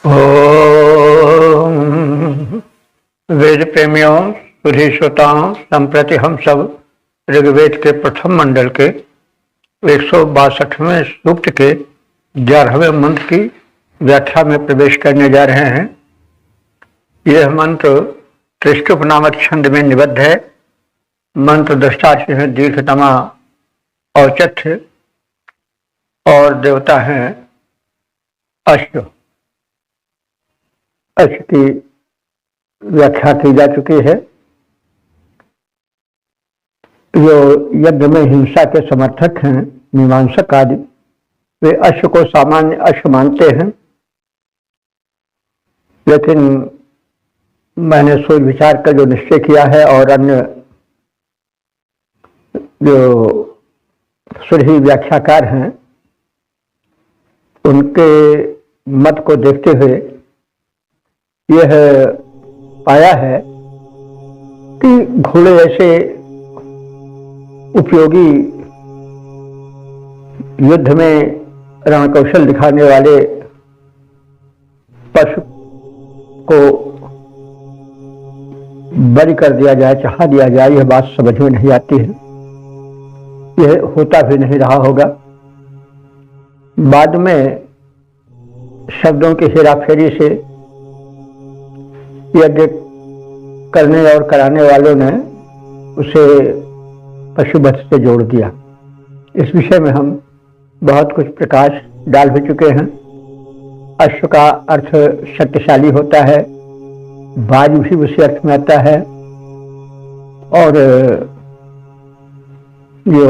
ओम वेद प्रेमियों, सुधी श्रोताओं, संप्रति हम सब ऋग्वेद के प्रथम मंडल के 162वें सूक्त के 11वें मंत्र की व्याख्या में प्रवेश करने जा रहे हैं। यह मंत्र त्रिष्टुप नामक छंद में निबद्ध है। मंत्र दृष्टा है दीर्घतमा औचथ्य और देवता हैं अश्व। अश्व की व्याख्या की जा चुकी है। जो यज्ञ में हिंसा के समर्थक हैं, मीमांसक आदि, वे अश्व को सामान्य अश्व मानते हैं, लेकिन मैंने सोच विचार कर जो निश्चय किया है और अन्य जो सुधी व्याख्याकार हैं उनके मत को देखते हुए यह पाया है कि घोड़े ऐसे उपयोगी युद्ध में रणकौशल दिखाने वाले पशु को बलि कर दिया जाए, चढ़ा दिया जाए, यह बात समझ में नहीं आती है। यह होता भी नहीं रहा होगा। बाद में शब्दों की हेराफेरी से यज्ञ करने और कराने वालों ने उसे पशुवध से जोड़ दिया। इस विषय में हम बहुत कुछ प्रकाश डाल भी चुके हैं। अश्व का अर्थ शक्तिशाली होता है, बाज भी उसी अर्थ में आता है, और जो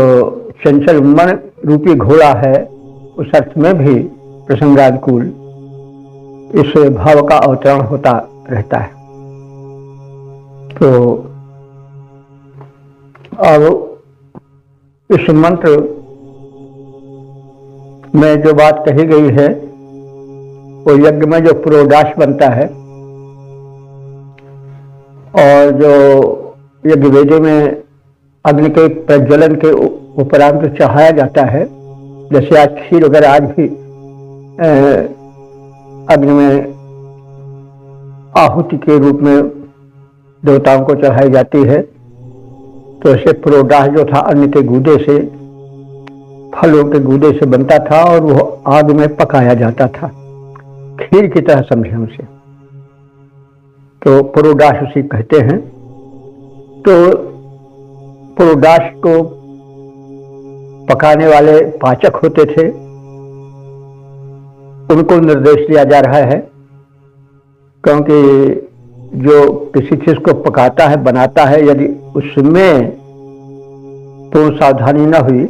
चंचल मन रूपी घोड़ा है उस अर्थ में भी प्रसंगानुकूल इस भाव का अवतरण होता रहता है। तो अब इस मंत्र में जो बात कही गई है वो यज्ञ में जो पुरोडाश बनता है और जो यज्ञ वेदी में अग्नि के प्रज्वलन के उपरांत चढ़ाया जाता है, जैसे आज खीर वगैरह आज भी अग्नि में आहुति के रूप में देवताओं को चढ़ाई जाती है, तो ऐसे पुरोडाश जो था अन्न के गूदे से, फलों के गूदे से बनता था और वो आग में पकाया जाता था, खीर की तरह समझे उसे, तो पुरोडाश उसी कहते हैं। तो पुरोडाश को पकाने वाले पाचक होते थे, उनको निर्देश दिया जा रहा है, क्योंकि जो किसी चीज को पकाता है, बनाता है, यदि उसमें पूर्ण सावधानी न हुई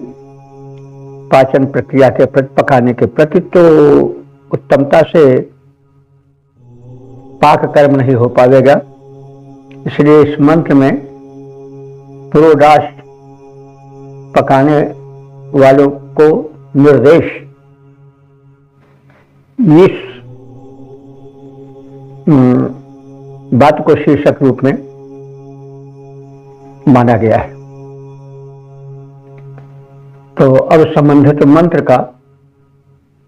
पाचन प्रक्रिया के प्रति, पकाने के प्रति, तो उत्तमता से पाक कर्म नहीं हो पाएगा। इसलिए इस मंत्र में पुरोडाश पकाने वालों को निर्देश इस बात को शीर्षक रूप में माना गया है। तो अब संबंधित मंत्र का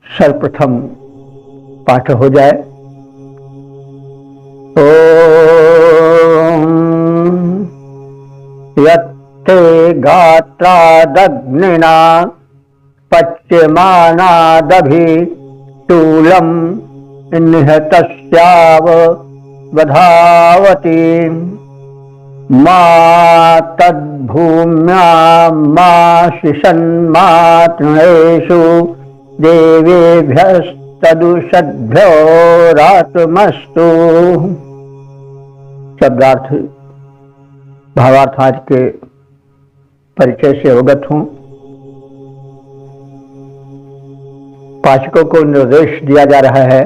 सर्वप्रथम पाठ हो जाए। ओम यत्ते गात्रादग्निना पच्यमानादभि शूलम निहतस्याव वधावती मा तद्भूम्यां मा शिशन्मातृणेषु देवेभ्यस्तदुषद्भ्यो रातमस्तु। शब्दार्थ भावार्थ आज के परिचय से अवगत हूं। पाचकों को निर्देश दिया जा रहा है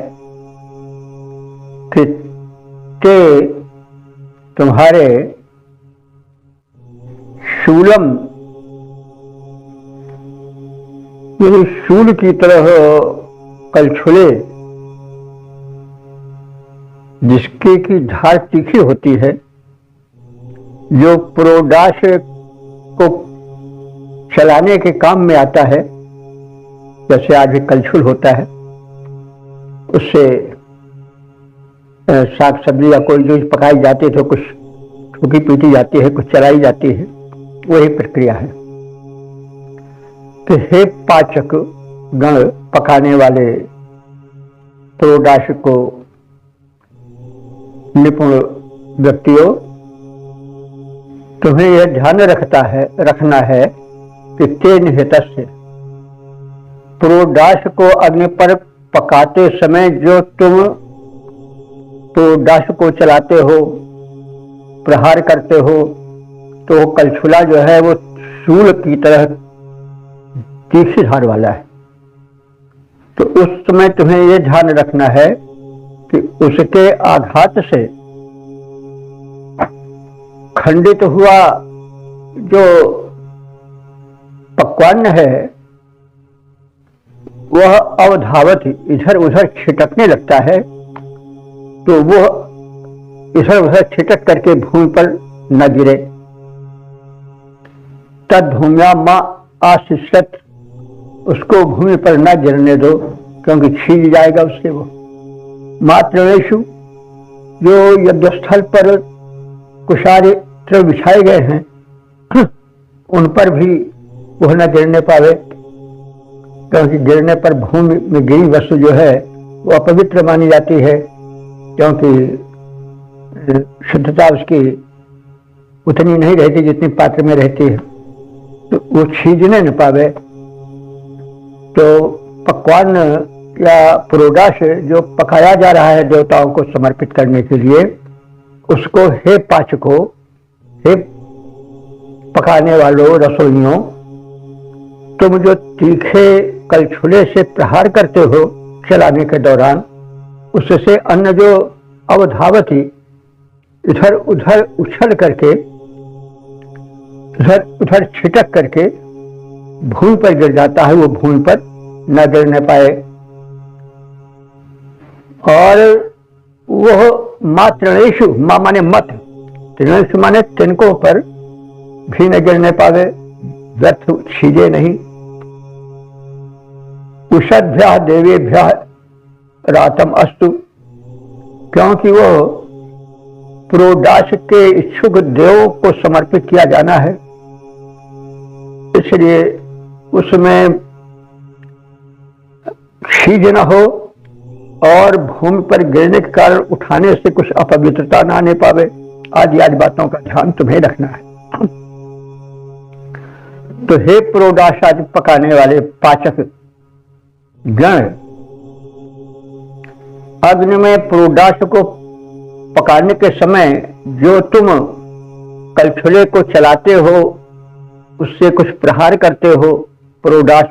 कि ते तुम्हारे शूलम, शूल की तरह कलछुले जिसके की धार तीखी होती है, जो पुरोडाश को चलाने के काम में आता है, जैसे आज भी कलछुल होता है, उससे साग सब्जी या कोई चीज पकाई जाती है तो कुछ सूखी पीटी जाती है, कुछ चलाई जाती है, वही प्रक्रिया है। तो हे पाचक गण, पकाने वाले पुरोडाश को निपुण व्यक्तियों, तुम्हें यह ध्यान रखना है कि तेन हितस्य, पुरोडाश को अग्नि पर पकाते समय जो तुम पुरोडाश को चलाते हो, प्रहार करते हो, तो कलछुला जो है वो शूल की तरह तीखी धार वाला है। तो उस समय तुम्हें यह ध्यान रखना है कि उसके आघात से खंडित हुआ जो पक्वान्न है वह अवधावत इधर उधर छिटकने लगता है, तो वह इधर उधर छिटक करके भूमि पर न गिरे। तद भूम्या मां आशिष्यत, उसको भूमि पर न गिरने दो, क्योंकि छीन जाएगा उससे वो। मातृणेषु, जो युद्धस्थल पर कुशारित्र बिछाए गए हैं उन पर भी वह न गिरने पावे, क्योंकि गिरने पर भूमि में गिरी वस्तु जो है वो अपवित्र मानी जाती है, क्योंकि शुद्धता उसकी उतनी नहीं रहती जितनी पात्र में रहती है, तो वो छीजने न पावे। तो पकवान या पुरोडाश जो पकाया जा रहा है देवताओं को समर्पित करने के लिए, उसको हे पाचकों, हे पकाने वालों, रसोइयों, तुम जो तीखे कलछुले से प्रहार करते हो चलाने के दौरान, उससे अन्न जो अवधावती इधर उधर उछल करके, इधर उधर छिटक करके भूमि पर गिर जाता है, वो भूमि पर न गिरने पाए। और वह मातृणेषु, मां माने मत, तृणेषु माने तिनकों पर भी न गिरने पावे, व्यर्थ छीजे नहीं। उषद्भ्यः देवेभ्यः रातम अस्तु, क्योंकि वो पुरोडाश के इच्छुक देवों को समर्पित किया जाना है, इसलिए उसमें छीज न हो और भूमि पर गिरने के कारण उठाने से कुछ अपवित्रता न आने पावे। आदि बातों का ध्यान तुम्हें रखना है। तो हे पुरोडाश आदि पकाने वाले पाचक गण, अग्नि में पुरोडाश को पकाने के समय जो तुम कलछुले को चलाते हो, उससे कुछ प्रहार करते हो, पुरोडाश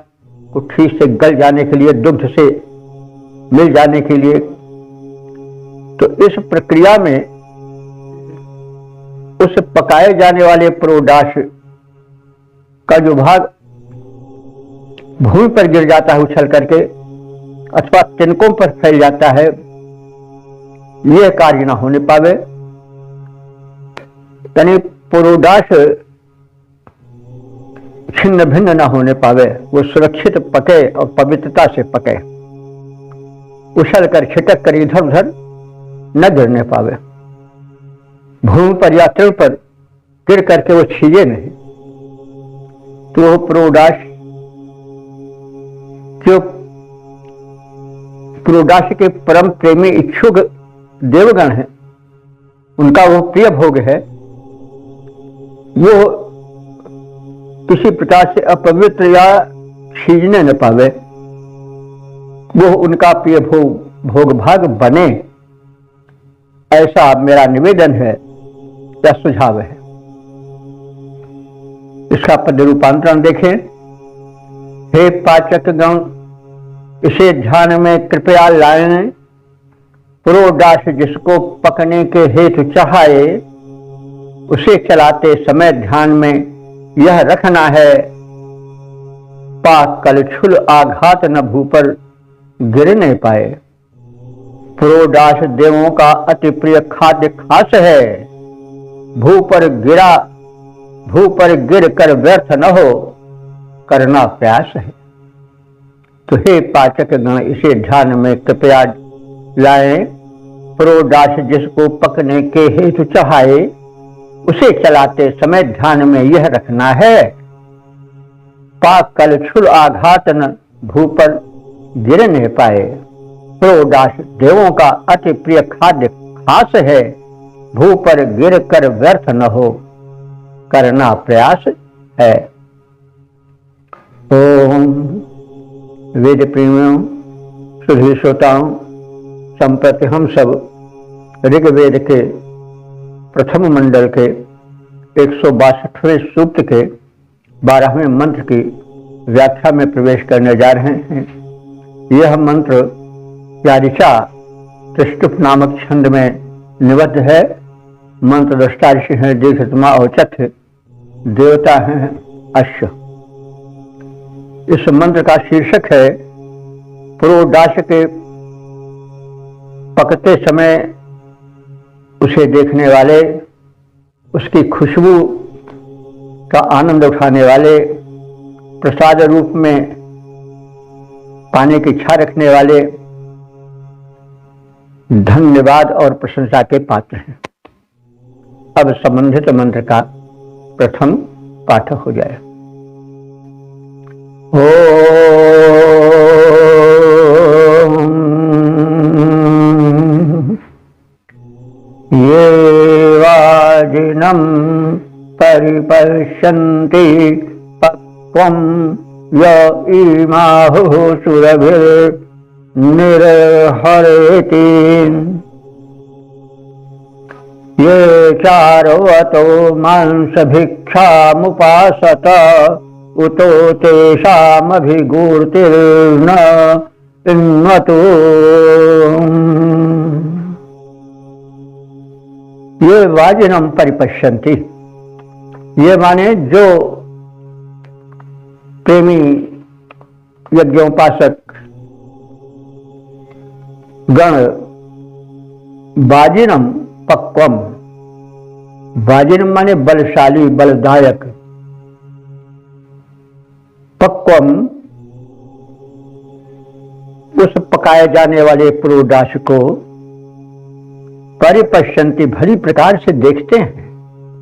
को ठीक से गल जाने के लिए, दुग्ध से मिल जाने के लिए, तो इस प्रक्रिया में उस पकाए जाने वाले पुरोडाश का जो भाग भूमि पर गिर जाता है उछल करके, अथवा तिनकों पर फैल जाता है, यह कार्य न होने पावे। यानी पुरोडाश छिन्न भिन्न न होने पावे, वो सुरक्षित पके और पवित्रता से पके, उछल कर छिटक कर इधर उधर न गिरने पावे, भूमि पर या तृण पर गिर करके वो छीजे नहीं। तो वो पुरोडाश, जो पुरोडाश के परम प्रेमी इच्छुक देवगण हैं, उनका वो प्रिय भोग है, वो किसी प्रकार से अपवित्र या छीजने न पावे, वो उनका प्रिय भोग भाग बने, ऐसा मेरा निवेदन है या सुझाव है। इसका पद रूपांतरण देखें। हे पाचक गण, इसे ध्यान में कृपया लाएं। पुरोडाश जिसको पकने के हेतु चाहे, उसे चलाते समय ध्यान में यह रखना है, पाक कलछुल आघात न भू पर गिर नहीं पाए। पुरोडाश देवों का अति प्रिय खाद्य खास है, भू पर गिर कर व्यर्थ न हो, करना प्रयास है। तो हे पाचक गण, इसे ध्यान में कृपया लाएं। पुरोडाश जिसको पकने के हेतु चढ़ाए, उसे चलाते समय ध्यान में यह रखना है, पाक कल छुर आघात न भू पर गिर नहीं पाए। पुरोडाश देवों का अति प्रिय खाद्य खास है, भू पर गिर कर व्यर्थ न हो, करना प्रयास है। ओम वेद प्रेमियों, सुधी श्रोताओं, संप्रति हम सब ऋग्वेद के प्रथम मंडल के 162वें सूक्त के 12वें मंत्र की व्याख्या में प्रवेश करने जा रहे हैं। यह मंत्र या ऋचा त्रिष्टुप नामक छंद में निबद्ध है। मंत्र दृष्टा ऋषि हैं दीर्घतमा और चथ्य, देवता हैं अश्व। इस मंत्र का शीर्षक है पुरोडाश के पकते समय उसे देखने वाले, उसकी खुशबू का आनंद उठाने वाले, प्रसाद रूप में पाने की इच्छा रखने वाले धन्यवाद और प्रशंसा के पात्र हैं। अब संबंधित मंत्र का प्रथम पाठ हो जाए। ये वाजिनं परिपश्यन्ति पक्वं य इमाहुः सुरभिर्निर्हरेति। ये चारवतो मांसभिक्षामुपासत उतो तेषामभिगूर्तिर्न इन्वतो। ये वाजिनम परिपश्यन्ति, ये माने जो प्रेमी यज्ञोपासक गण वाजिनम पक्वम, वाजिनम माने बलशाली बलदायक, पक्वम उस पकाए जाने वाले पुरोडाश को परिपश्यन्ति भली प्रकार से देखते हैं,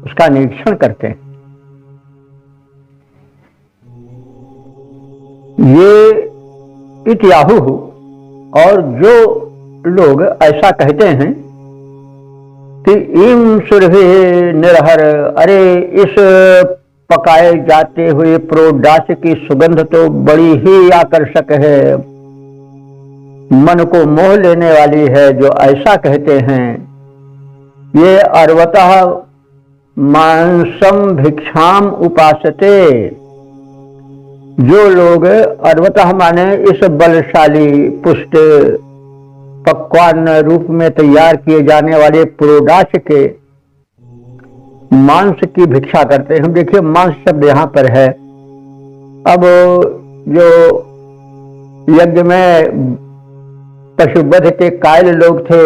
उसका निरीक्षण करते हैं। ये इत्याहु, और जो लोग ऐसा कहते हैं कि इम सुरभि निरहर, अरे इस पकाए जाते हुए पुरोडाश की सुगंध तो बड़ी ही आकर्षक है, मन को मोह लेने वाली है, जो ऐसा कहते हैं। ये अर्वतः मांसम भिक्षाम उपासते, जो लोग अर्वतः माने इस बलशाली पुष्ट पकवान रूप में तैयार किए जाने वाले पुरोडाश के मांस की भिक्षा करते हैं। देखिए मांस शब्द यहाँ पर है। अब जो यज्ञ में पशुवध के कायल लोग थे,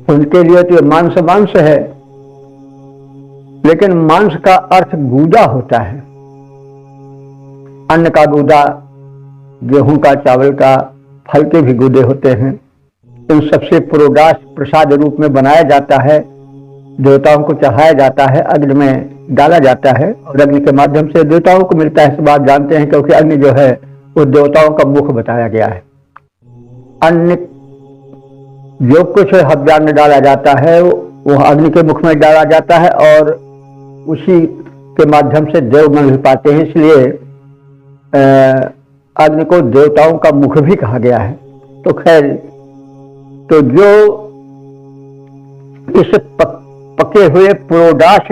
उनके लिए तो मांस मांस है, लेकिन मांस का अर्थ गूदा होता है। अन्न का गूदा, गेहूं का, चावल का, फल के भी गूदे होते हैं। इन सबसे पुरोडाश प्रसाद रूप में बनाया जाता है, देवताओं को चढ़ाया जाता है, अग्नि में डाला जाता है और अग्नि के माध्यम से देवताओं को मिलता है। सब आप जानते हैं, क्योंकि अग्नि जो है वो देवताओं का मुख बताया गया है। अन्न जो कुछ हव्यान्न में डाला जाता है वो अग्नि के मुख में डाला जाता है और उसी के माध्यम से देवगण भी पाते हैं। इसलिए अग्नि को देवताओं का मुख भी कहा गया है। तो खैर, तो जो इस पके हुए पुरोडाश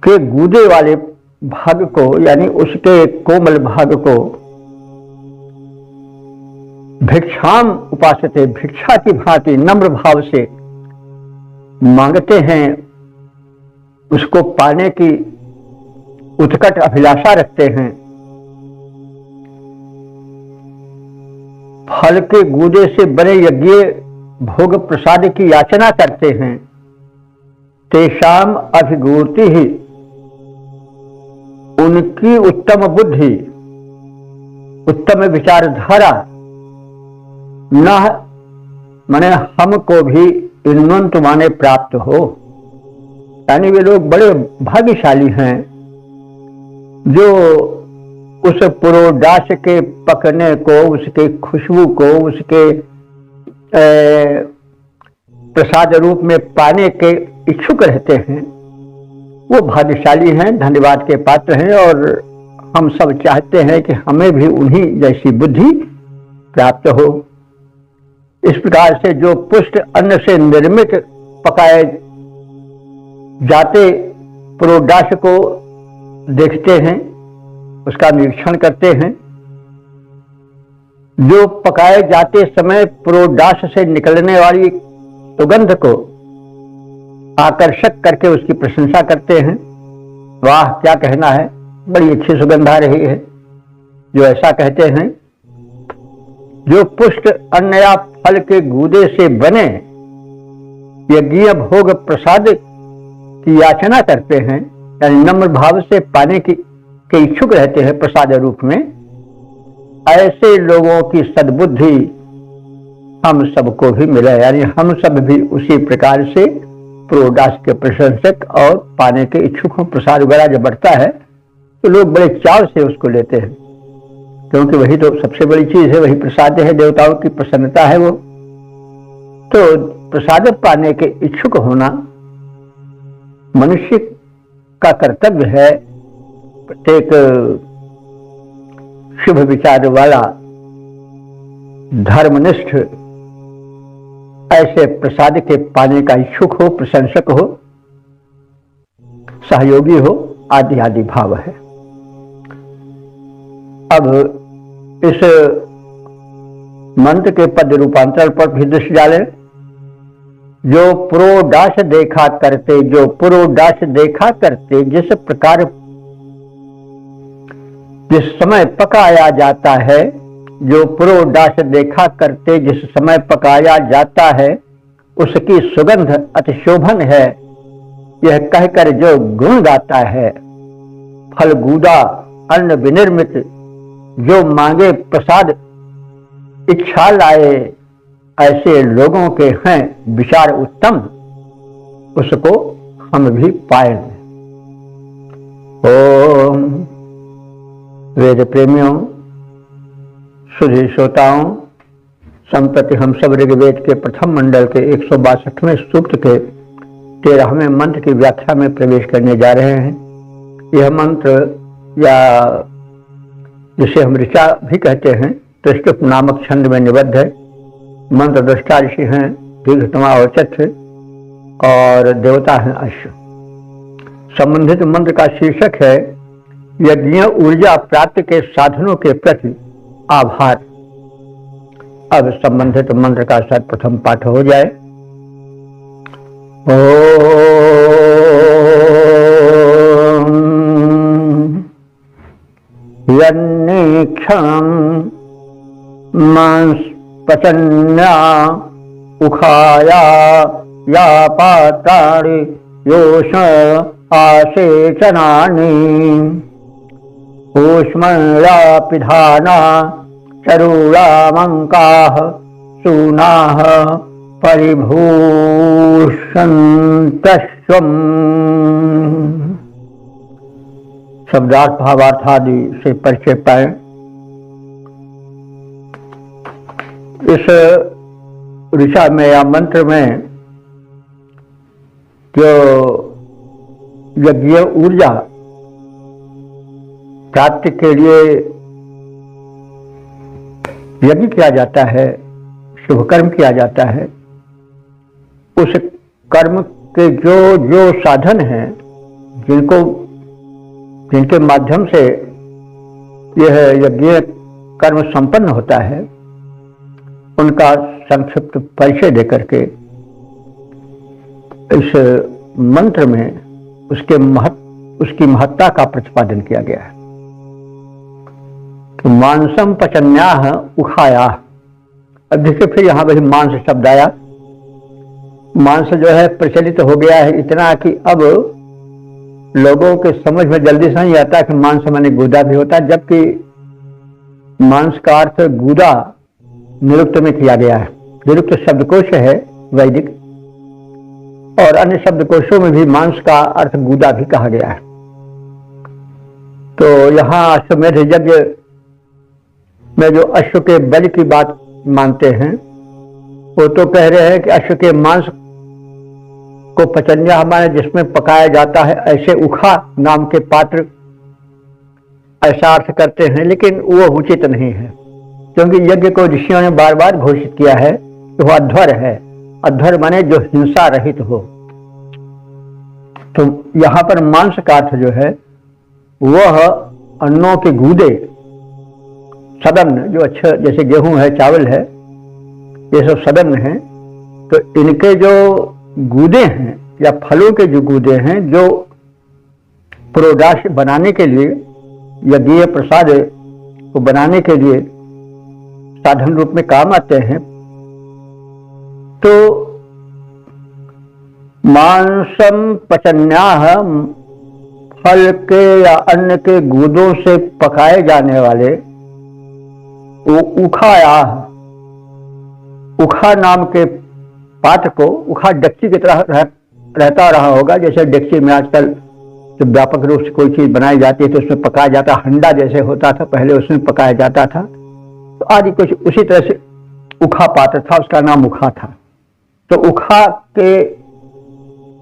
के गूदे वाले भाग को, यानी उसके कोमल भाग को भिक्षाम उपासते, भिक्षा की भांति नम्र भाव से मांगते हैं, उसको पाने की उत्कट अभिलाषा रखते हैं। फल के गूदे से बने यज्ञ भोग प्रसाद की याचना करते हैं। तेषाम अभिगूर्ति ही, उनकी उत्तम बुद्धि, उत्तम विचारधारा न माने हमको भी इन्वंत माने प्राप्त हो, यानी वे लोग बड़े भाग्यशाली हैं जो उस पुरोडाश के पकने को, उसके खुशबू को, उसके प्रसाद रूप में पाने के इच्छुक रहते हैं। वो भाग्यशाली हैं, धन्यवाद के पात्र हैं, और हम सब चाहते हैं कि हमें भी उन्हीं जैसी बुद्धि प्राप्त हो। इस प्रकार से जो पुष्ट अन्न से निर्मित पकाए जाते पुरोडाश को देखते हैं, उसका निरीक्षण करते हैं, जो पकाए जाते समय पुरोडाश से निकलने वाली सुगंध को आकर्षक करके उसकी प्रशंसा करते हैं। वाह, क्या कहना है, बड़ी अच्छी सुगंध आ रही है, जो ऐसा कहते हैं। जो पुष्ट अन्न या फल के गूदे से बने यज्ञ भोग प्रसाद की याचना करते हैं, यानी नम्र भाव से पाने के इच्छुक रहते हैं प्रसाद रूप में, ऐसे लोगों की सद्बुद्धि हम सबको भी मिले, यानी हम सब भी उसी प्रकार से पुरोडाश के प्रशंसक और पाने के इच्छुक हों। प्रसाद वगैरह जब बढ़ता है तो लोग बड़े चाव से उसको लेते हैं, क्योंकि वही तो सबसे बड़ी चीज है, वही प्रसाद है, देवताओं की प्रसन्नता है वो। तो प्रसाद पाने के इच्छुक होना मनुष्य का कर्तव्य है। प्रत्येक शुभ विचार वाला धर्मनिष्ठ ऐसे प्रसाद के पाने का इच्छुक हो, प्रशंसक हो, सहयोगी हो, आदि आदि भाव है। अब इस मंत्र के पद रूपांतर पर भी दृष्टि डालें। जो पुरोडाश देखा करते, जो पुरोडाश देखा करते, जिस प्रकार जिस समय पकाया जाता है, जो पुरोडाश देखा करते जिस समय पकाया जाता है, उसकी सुगंध अतिशोभन है, यह कहकर जो गुण गाता है। फलगूदा अन्न विनिर्मित, जो मांगे प्रसाद इच्छा लाए, ऐसे लोगों के हैं विचार उत्तम, उसको हम भी पाए। ओम वेद प्रेमियों, सुधी श्रोताओं, संप्रति हम सब ऋग्वेद के प्रथम मंडल के 162वें सूक्त के 13वें मंत्र की व्याख्या में प्रवेश करने जा रहे हैं। यह मंत्र, या जिसे हम ऋचा भी कहते हैं, त्रिष्टुप नामक छंद में निबद्ध है। मंत्र दृष्टा ऋषि हैं दीर्घतमा और चत्र, और देवता हैं अश्व। संबंधित मंत्र का शीर्षक है यज्ञ ऊर्जा प्राप्ति के साधनों के प्रति आभार। अब संबंधित मंत्र का सर्वप्रथम पाठ हो जाए। यन्नीक्षं मांस पचन्या उखाया या पात्राणि योष आसेचनानि ऊष्मया पिधाना चरूणामंकाः सूनाः परिभूषन्तस्वम्। शब्दार्थ भावार्थ आदि से परिचय पाए। इस ऋचा में या मंत्र में जो यज्ञ ऊर्जा प्राप्ति के लिए यज्ञ किया जाता है, शुभ कर्म किया जाता है, उस कर्म के जो जो साधन हैं, जिनके माध्यम से यह यज्ञ कर्म संपन्न होता है, उनका संक्षिप्त परिचय देकर के इस मंत्र में उसकी महत्ता का प्रतिपादन किया गया है। तो मांसम पचन्याह उखाया। अब देखिए फिर यहाँ वही मांस शब्द आया। मांस जो है प्रचलित हो गया है इतना कि अब लोगों के समझ में जल्दी से नहीं आता कि मांस माने गूदा भी होता है, जबकि मांस का अर्थ गूदा निरुक्त में किया गया है। निरुक्त शब्दकोश है वैदिक, और अन्य शब्दकोशों में भी मांस का अर्थ गूदा भी कहा गया है। तो यहाँ अश्वमेध यज्ञ में जो अश्व के बलि की बात मानते हैं, वो तो कह रहे हैं कि अश्व के मांस को पचन्या हमारे जिसमें पकाया जाता है, ऐसे उखा नाम के पात्र ऐसा अर्थ करते हैं, लेकिन वो उचित नहीं है, क्योंकि यज्ञ को ऋषियों ने बार बार घोषित किया है कि वह अध्वर है। अध्वर माने जो हिंसा रहित हो। तो यहाँ पर मांस का अर्थ जो है वह अन्नों के गूदे, सदन जो अच्छा, जैसे गेहूं है, चावल है, ये सब सदन है। तो इनके जो गूदे हैं या फलों के जो गूदे हैं, जो पुरोडाश बनाने के लिए, यज्ञीय प्रसाद को बनाने के लिए साधन रूप में काम आते हैं, तो मांसम पचन्याह, फल के या अन्न के गूदों से पकाए जाने वाले वो उखायाह, उखा नाम के पात्र को, उखा डेक्ची की तरह रहता रहा होगा, जैसे डेक्ची में आजकल जब व्यापक रूप से कोई चीज बनाई जाती है तो उसमें पकाया जाता, हंडा जैसे होता था पहले, उसमें पकाया जाता था। तो आदि कुछ उसी तरह से उखा पात्र था, उसका नाम उखा था। तो उखा के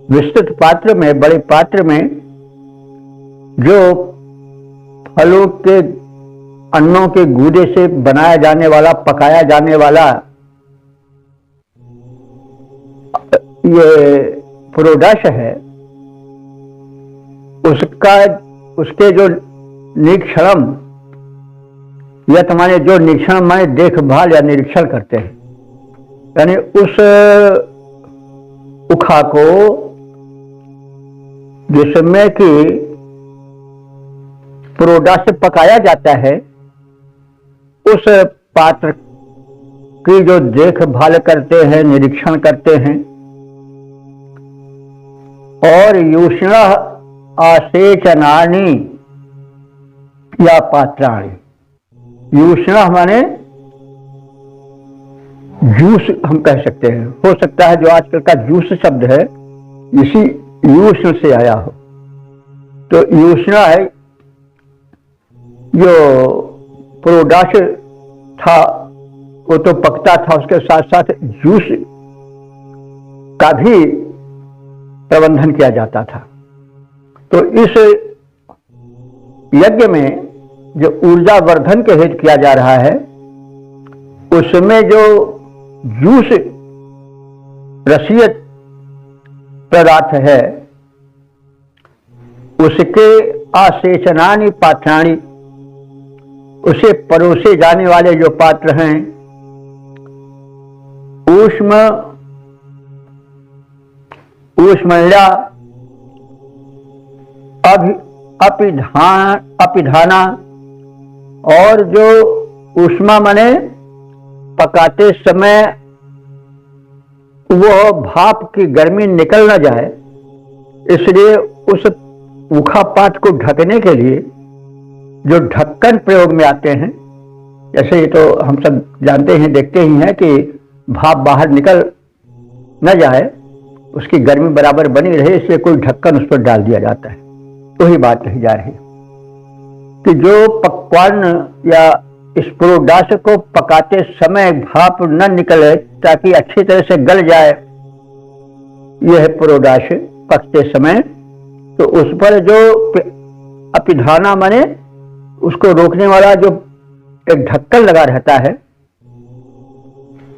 विस्तृत पात्र में, बड़े पात्र में जो फलों के, अन्नों के गूदे से बनाया जाने वाला, पकाया जाने वाला ये पुरोडाश है, उसके जो निरीक्षण, या तुम्हारे जो निरीक्षण माने देखभाल या निरीक्षण करते हैं, यानी उस उखा को जिसमें कि पुरोडाश से पकाया जाता है, उस पात्र की जो देखभाल करते हैं, निरीक्षण करते हैं, और यूष्ण आसेचनानी या पात्राणी, यूष्ण माने जूस हम कह सकते हैं, हो सकता है जो आजकल का जूस शब्द है इसी यूष्ण से आया हो। तो यूष्ण है, जो पुरोडाश था वो तो पकता था, उसके साथ साथ जूस का भी प्रबंधन किया जाता था। तो इस यज्ञ में जो ऊर्जा वर्धन के हेतु किया जा रहा है, उसमें जो जूस रसीय पदार्थ है, उसके आसेचनानि पात्राणि, उसे परोसे जाने वाले जो पात्र हैं, ऊष्मल्या अपिधाना, और जो ऊष्मा माने पकाते समय वो भाप की गर्मी निकल ना जाए, इसलिए उस उखा पात को ढकने के लिए जो ढक्कन प्रयोग में आते हैं, जैसे ये तो हम सब जानते हैं, देखते ही हैं कि भाप बाहर निकल न जाए, उसकी गर्मी बराबर बनी रहे, इसलिए कोई ढक्कन उस पर डाल दिया जाता है। वही बात कही जा रही है कि जो पकवान या इस पुरोडाश को पकाते समय भाप न निकले ताकि अच्छी तरह से गल जाए, यह पुरोडाश पकते समय, तो उस पर जो अपिधाना माने उसको रोकने वाला जो एक ढक्कन लगा रहता है,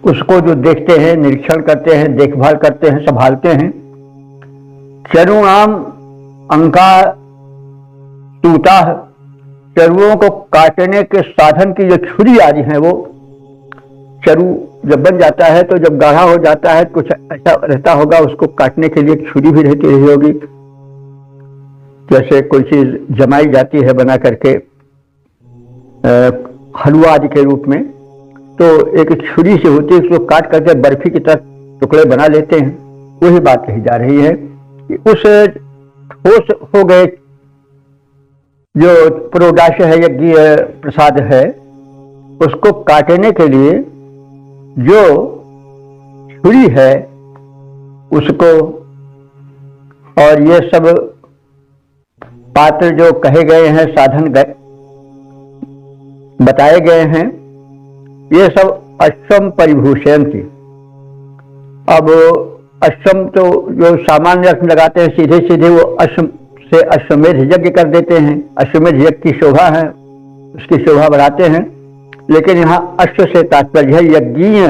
उसको जो देखते हैं, निरीक्षण करते हैं, देखभाल करते हैं, संभालते हैं। चरुणाम अंका टूटा, चरुओं को काटने के साधन की जो छुरी आदि है, वो चरु जब बन जाता है तो जब गाढ़ा हो जाता है कुछ ऐसा रहता होगा, उसको काटने के लिए छुरी भी रहती रही होगी, जैसे कोई चीज जमाई जाती है बना करके हलवा आदि के रूप में, तो एक छुरी से होती है, उसको काट करके बर्फी की तरह टुकड़े बना लेते हैं। वही बात कही जा रही है कि उस ठोस हो गए जो पुरोडाश है, यज्ञीय प्रसाद है, उसको काटने के लिए जो छुरी है उसको, और ये सब पात्र जो कहे गए हैं, साधन बताए गए हैं, ये सब अश्वम परिभूषण की। अब अश्वम तो जो सामान्य अर्थ लगाते हैं सीधे सीधे वो अश्व से अश्वमेध यज्ञ कर देते हैं, अश्वमेध यज्ञ की शोभा है, उसकी शोभा बढ़ाते हैं। लेकिन यहाँ अश्व से तात्पर्य है यज्ञीय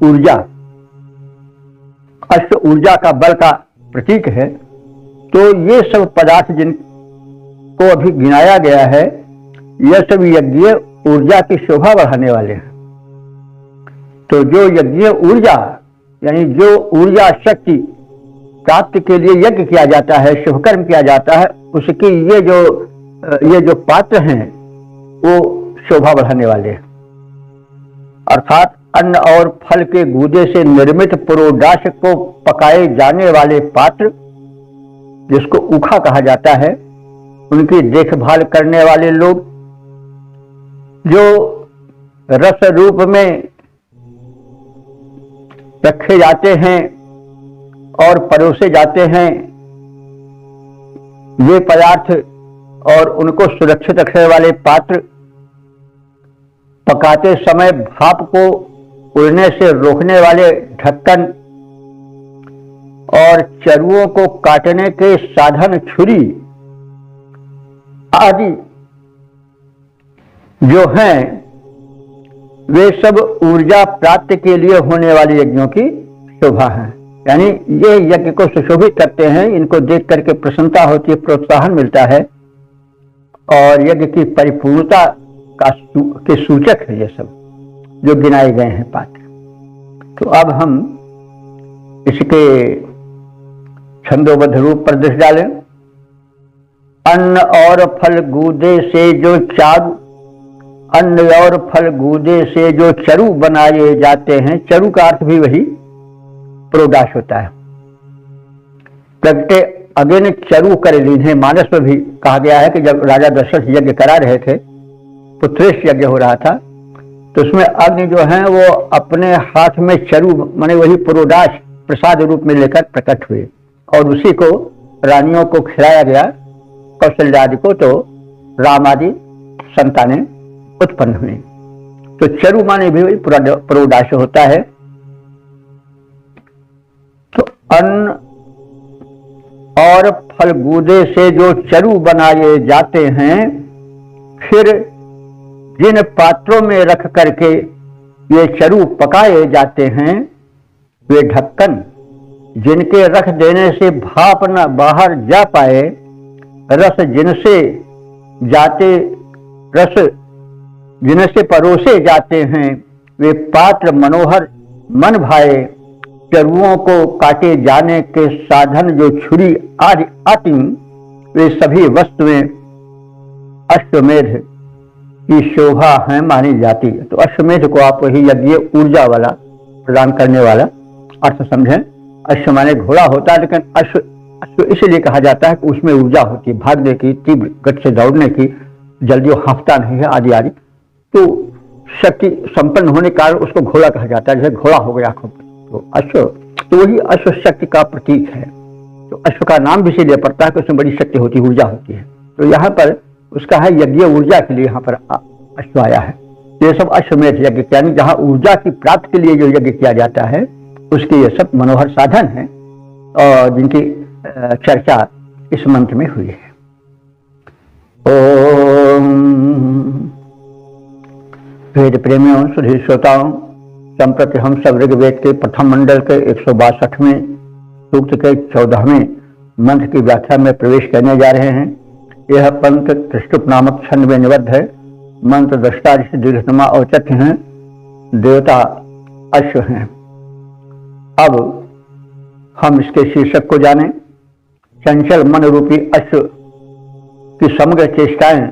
ऊर्जा, अश्व ऊर्जा का बल का प्रतीक है। तो ये सब पदार्थ जिनको अभी गिनाया गया है, यह सब यज्ञीय ऊर्जा की शोभा बढ़ाने वाले हैं। तो जो यज्ञीय ऊर्जा यानी जो ऊर्जा शक्ति प्राप्ति के लिए यज्ञ किया जाता है, शुभकर्म किया जाता है, उसकी ये जो पात्र हैं वो शोभा बढ़ाने वाले हैं। अर्थात अन्न और फल के गूदे से निर्मित पुरोडाश को पकाए जाने वाले पात्र, जिसको ऊखा कहा जाता है, उनकी देखभाल करने वाले लोग, जो रस रूप में रखे जाते हैं और परोसे जाते हैं वे पदार्थ, और उनको सुरक्षित रखने वाले पात्र, पकाते समय भाप को उड़ने से रोकने वाले ढक्कन, और चरुओं को काटने के साधन छुरी आदि जो हैं, वे सब ऊर्जा प्राप्ति के लिए होने वाले यज्ञों की शोभा है। यानी ये यज्ञ को सुशोभित करते हैं, इनको देख करके प्रसन्नता होती है, प्रोत्साहन मिलता है, और यज्ञ की परिपूर्णता के सूचक है ये सब जो गिनाए गए हैं पात्र। तो अब हम इसके छंदोबद्ध रूप पर दृष्टि डालें। अन्न और फल गूदे से जो चारू, अन्न और फल गूदे से जो चरु बनाए जाते हैं, चरु का अर्थ भी वही प्रोडाश होता है। प्रगटे अगेन चरु कर लीन्हे, मानस में भी कहा गया है कि जब राजा दशरथ यज्ञ करा रहे थे, पुत्रेश यज्ञ हो रहा था, तो उसमें अग्नि जो है वो अपने हाथ में चरु माने वही पुरोडाश प्रसाद रूप में लेकर प्रकट हुए, और उसी को रानियों को खिलाया गया, कौशल्या आदि को, तो राम आदि संतानें उत्पन्न हुई। तो चरु माने भी वही पुरोडाश होता है। तो अन्न और फल गूदे से जो चरु बनाए जाते हैं, फिर जिन पात्रों में रख करके ये चरु पकाए जाते हैं, वे ढक्कन जिनके रख देने से भाप न बाहर जा पाए, रस जिनसे परोसे जाते हैं, वे पात्र मनोहर मन भाए, चरुओं को काटे जाने के साधन जो छुरी आदि आती, वे सभी वस्तुएं अश्वमेध की शोभा है मानी जाती है। तो अश्वमेध को आप वही यज्ञ ऊर्जा वाला प्रदान करने वाला अर्थ समझें। अश्व माने घोड़ा होता है, लेकिन अश्व इसलिए कहा जाता है कि उसमें ऊर्जा होती है, भागने की, तीव्र गति से दौड़ने की, जल्दी वो हाँफता नहीं है आदि आदि। तो शक्ति संपन्न होने के कारण उसको घोड़ा कहा जाता है, जैसे घोड़ा हो गया आंखों पर। तो अश्व, तो वही अश्व शक्ति का प्रतीक है। तो अश्व का नाम भी इसीलिए पड़ता है कि उसमें बड़ी शक्ति होती है, ऊर्जा होती है। तो यहाँ पर उसका है यज्ञ ऊर्जा के लिए यहाँ पर अश्व आया है। ये सब अश्वमेध यज्ञ, यानी जहाँ ऊर्जा की प्राप्ति के लिए जो यज्ञ किया जाता है, उसके ये सब मनोहर साधन हैं, और जिनकी चर्चा इस मंत्र में हुई है। ओम वेद प्रेमियों, सुधीर श्रोताओं, संप्रति हम सब ऋग्वेद के प्रथम मंडल के 162वें सूक्त के 14वें मंत्र की व्याख्या में प्रवेश करने जा रहे हैं। यह पंथ त्रिष्टुप नामक छंद में निबद्ध है। मंत्र दृष्टा ऋषि दीर्घतमा औचत्य हैं, देवता अश्व हैं। अब हम इसके शीर्षक को जानें। चंचल मन रूपी अश्व की समग्र चेष्टाएं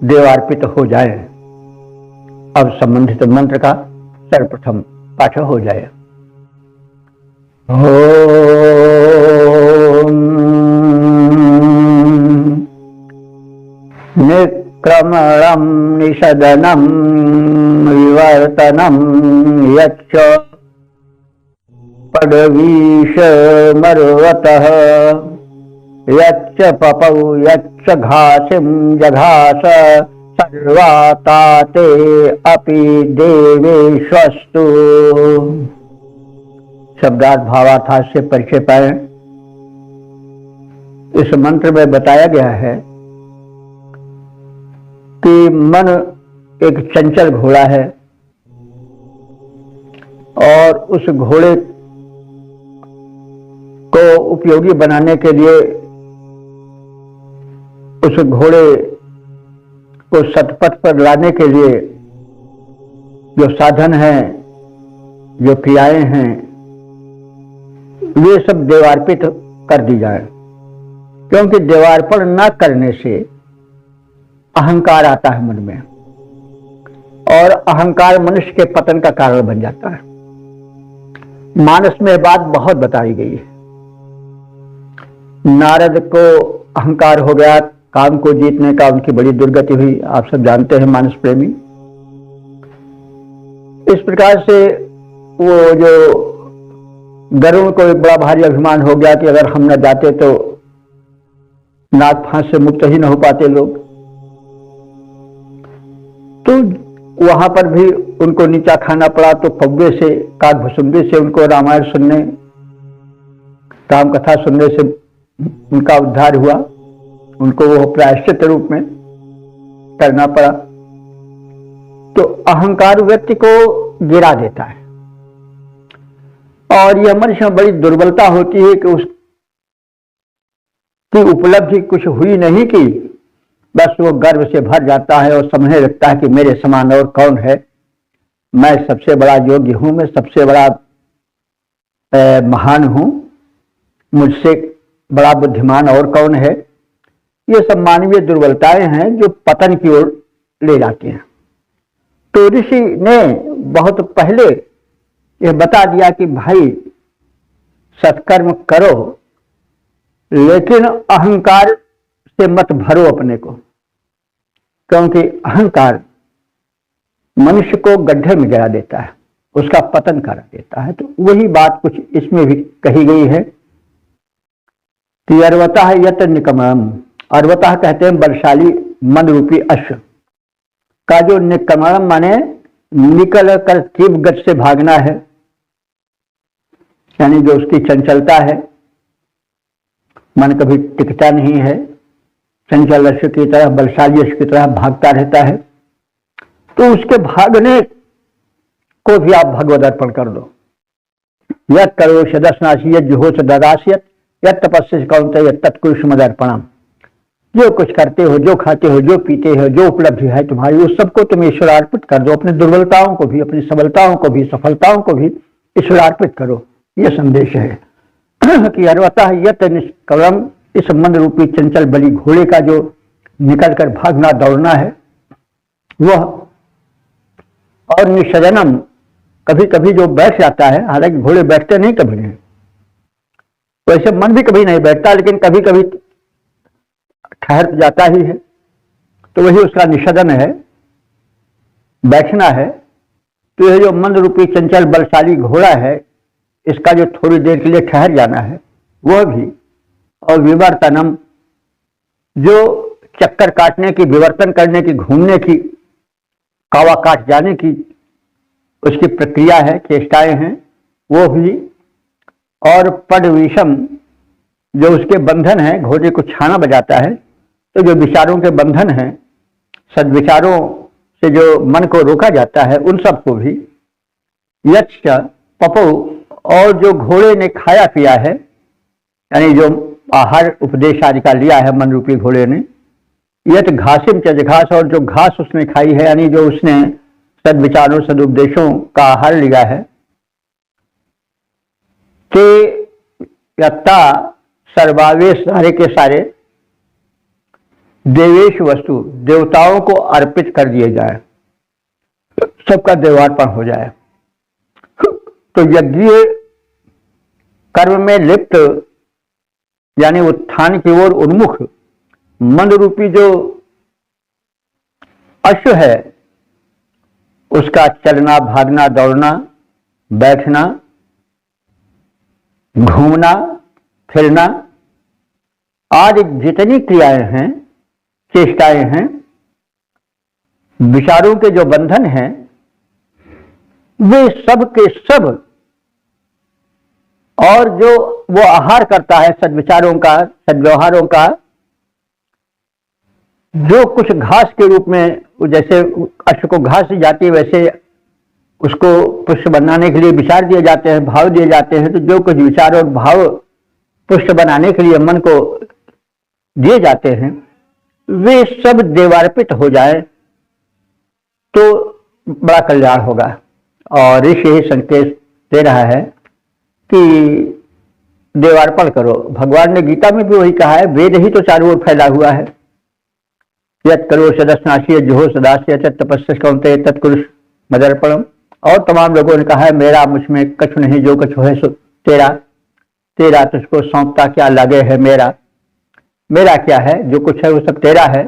देवार्पित हो जाए। अब संबंधित मंत्र का सर्वप्रथम पाठ हो जाए। निक्रमणं निषदनं विवर्तयन्तीव यतनम यच्च पडवीश मरुवतः यच्च पपौ यच्च घासिम जघास सर्वाताते अपि देवेश्वस्तु। शब्दार्थ भावार्थ से परिचय पाए। इस मंत्र में बताया गया है कि मन एक चंचल घोड़ा है और उस घोड़े को उपयोगी बनाने के लिए, उस घोड़े को सतपथ पर लाने के लिए जो साधन हैं, जो क्रियाएं हैं, वे सब देवार्पित कर दी जाए। क्योंकि देवार्पण न करने से अहंकार आता है मन में, और अहंकार मनुष्य के पतन का कारण बन जाता है। मानस में बात बहुत बताई गई है। नारद को अहंकार हो गया, काम को जीतने का उनकी बड़ी दुर्गति हुई, आप सब जानते हैं मानस प्रेमी। इस प्रकार से वो जो गरुड़ को एक बड़ा भारी अभिमान हो गया कि अगर हम न जाते तो नाग फांस से मुक्त ही न हो पाते लोग, तो वहां पर भी उनको नीचा खाना पड़ा। तो पब्बे से, काकभुसुंडी से उनको रामायण सुनने, राम कथा सुनने से उनका उद्धार हुआ। उनको वो प्रायश्चित रूप में करना पड़ा। तो अहंकार व्यक्ति को गिरा देता है, और यह मनुष्य में बड़ी दुर्बलता होती है कि उसकी उपलब्धि कुछ हुई नहीं कि बस वो गर्व से भर जाता है और समझने लगता है कि मेरे समान और कौन है, मैं सबसे बड़ा योग्य हूं, मैं सबसे बड़ा महान हूं, मुझसे बड़ा बुद्धिमान और कौन है। ये सब मानवीय दुर्बलताएं हैं जो पतन की ओर ले जाती हैं। तो ऋषि ने बहुत पहले यह बता दिया कि भाई सत्कर्म करो, लेकिन अहंकार से मत भरो अपने को, क्योंकि अहंकार मनुष्य को गड्ढे में गिरा देता है, उसका पतन कर देता है। तो वही बात कुछ इसमें भी कही गई है कि अर्वतः यत निकमम। अर्वतः कहते हैं बलशाली मन रूपी अश्व का जो निकमम माने निकल कर तीव्र गति से भागना है, यानी जो उसकी चंचलता है, मन कभी टिकता नहीं है, चंचल अश्व की तरह, बलशाली अश्व की तरह भागता रहता है। तो उसके भागने को भी आप भगवद अर्पण कर दो। यत करो सदस्नाशी यत जुहोश ददासियत यत तपस्या कौनते यत तत्कुरुष मदर्पणम। जो कुछ करते हो, जो खाते हो, जो पीते हो, जो उपलब्धि है तुम्हारी, उस सबको तुम ईश्वरार्पित कर दो। अपनी दुर्बलताओं को भी, अपनी सबलताओं को भी, सफलताओं को भी ईश्वरार्पित करो। यह संदेश है कि अर्वतः यत निष्कलम, इस मन रूपी चंचल बलि घोड़े का जो निकल कर भागना दौड़ना है वह, और निषजनम, कभी कभी जो बैठ जाता है, हालांकि घोड़े बैठते नहीं कभी नहीं, वैसे मन भी कभी नहीं बैठता, लेकिन कभी कभी ठहर जाता ही है, तो वही उसका निषदन है, बैठना है। तो यह जो मन रूपी चंचल बलशाली घोड़ा है, इसका जो थोड़ी देर के लिए ठहर जाना है वह भी, और विवर्तनम, जो चक्कर काटने की, विवर्तन करने की, घूमने की, कावा काट जाने की उसकी प्रक्रिया है, चेष्टाएं हैं, वो भी। और पडविषम, जो उसके बंधन है, घोड़े को छाना बजाता है, तो जो विचारों के बंधन हैं, सद्विचारों से जो मन को रोका जाता है, उन सबको भी। यच्च पपौ, और जो घोड़े ने खाया पिया है, यानी जो आहार उपदेश आदि का लिया है मन रूपी घोड़े ने, यत घासिम चज, घास, और जो घास उसने खाई है, यानी जो उसने सद्विचारों सदुपदेशों का आहार लिया है, के यत्ता सर्वावेश, सारे के सारे देवेश वस्तु, देवताओं को अर्पित कर दिए जाए, सबका देवार्पण हो जाए। तो यज्ञ कर्म में लिप्त, यानी उत्थान की ओर उन्मुख मन रूपी जो अश्व है, उसका चलना, भागना, दौड़ना, बैठना, घूमना, फिरना आदि जितनी क्रियाएं हैं, चेष्टाएं हैं, विचारों के जो बंधन हैं, वे सब के सब, और जो वो आहार करता है सद्विचारों का, सद्व्यवहारों का, जो कुछ घास के रूप में, जैसे अश्व को घास दी जाती है वैसे उसको पुष्ट बनाने के लिए विचार दिए जाते हैं, भाव दिए जाते हैं। तो जो कुछ विचार और भाव पुष्ट बनाने के लिए मन को दिए जाते हैं, वे सब देवार्पित हो जाए तो बड़ा कल्याण होगा। और ऋषि यही संकेत दे रहा है कि देवार्पण करो। भगवान ने गीता में भी वही कहा है, वेद ही तो चारों ओर फैला हुआ है। यत् करो सदस्नाशी जुहो सदास्य तपस्या कौनते तत्कुरुष मदर्पणम। और तमाम लोगों ने कहा है, मेरा मुझमें कछु नहीं, जो कछु है सो तेरा, तेरा तुझको सौंपता क्या लागे है मेरा, मेरा क्या है, जो कुछ है वो सब तेरा है।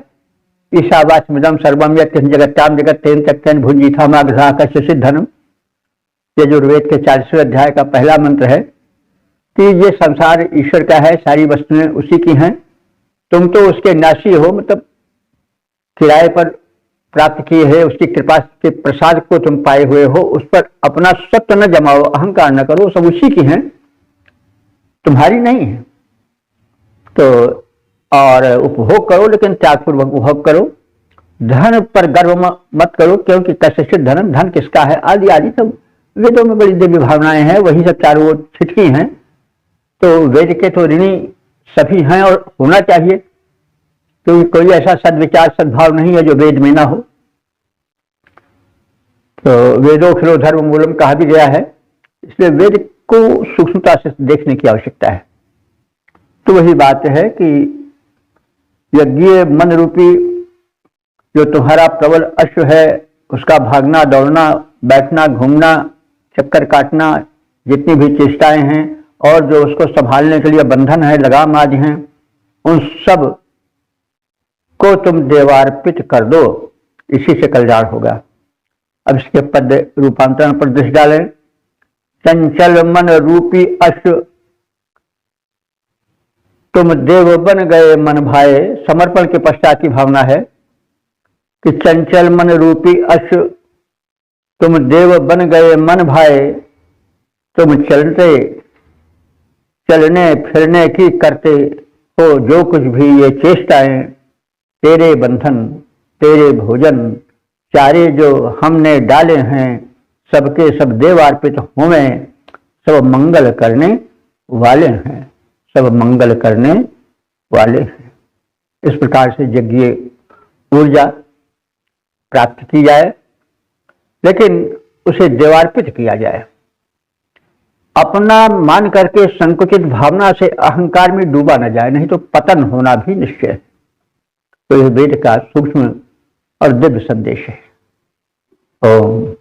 ईशावास्मिदं सर्वम यत् जगत्याम जगत तेन त्यक्तेन भुंजीथा माघ्रा कस्य सिद्धनम। यजुर्वेद के 40वें अध्याय का पहला मंत्र है कि ये संसार ईश्वर का है, सारी वस्तुएं उसी की हैं, तुम तो उसके नाशी हो, मतलब किराए पर प्राप्त किए है, उसकी कृपा के प्रसाद को तुम पाए हुए हो, उस पर अपना सत्व न जमाओ, अहंकार न करो, सब उसी की हैं, तुम्हारी नहीं है। तो और उपभोग करो, लेकिन त्यागपूर्वक उपभोग करो। धन पर गर्व मत करो, क्योंकि कस्य धन, धन किसका है, आदि आदि सब वेदों में बड़ी दिव्य भावनाएं हैं, वही सब चारों ओर छिटकी हैं। तो वेद के तो ऋणी सभी हैं और होना चाहिए, क्योंकि कोई ऐसा सद्विचार सद्भाव नहीं है जो वेद में ना हो। तो वेदोखिलो धर्म मूलम कहा भी गया है, इसलिए वेद को सूक्ष्मता से देखने की आवश्यकता है। तो वही बात है कि यज्ञ मन रूपी जो तुम्हारा प्रबल अश्व है, उसका भागना, दौड़ना, बैठना, घूमना, चक्कर काटना, जितनी भी चेष्टाएं हैं और जो उसको संभालने के लिए बंधन है, लगाम आदि हैं, उन सब को तुम देवार्पित कर दो, इसी से कल्याण होगा। अब इसके पद रूपांतरण पर दृष्टि डालें। चंचल मन रूपी अश्व तुम देव बन गए मन भाए। समर्पण के पश्चात की भावना है कि चंचल मन रूपी अश्व तुम देव बन गए मन भाए, तुम चलने फिरने की करते हो जो कुछ भी ये चेष्टाएं, तेरे बंधन तेरे भोजन चारे जो हमने डाले हैं, सबके सब देवार्पित होवें, सब मंगल करने वाले हैं, सब मंगल करने वाले हैं। इस प्रकार से यज्ञ ऊर्जा प्राप्त की जाए, लेकिन उसे देवार्पित किया जाए। अपना मान करके संकुचित भावना से अहंकार में डूबा न जाए, नहीं तो पतन होना भी निश्चय है। तो यह वेद का सूक्ष्म और दिव्य संदेश है। ओम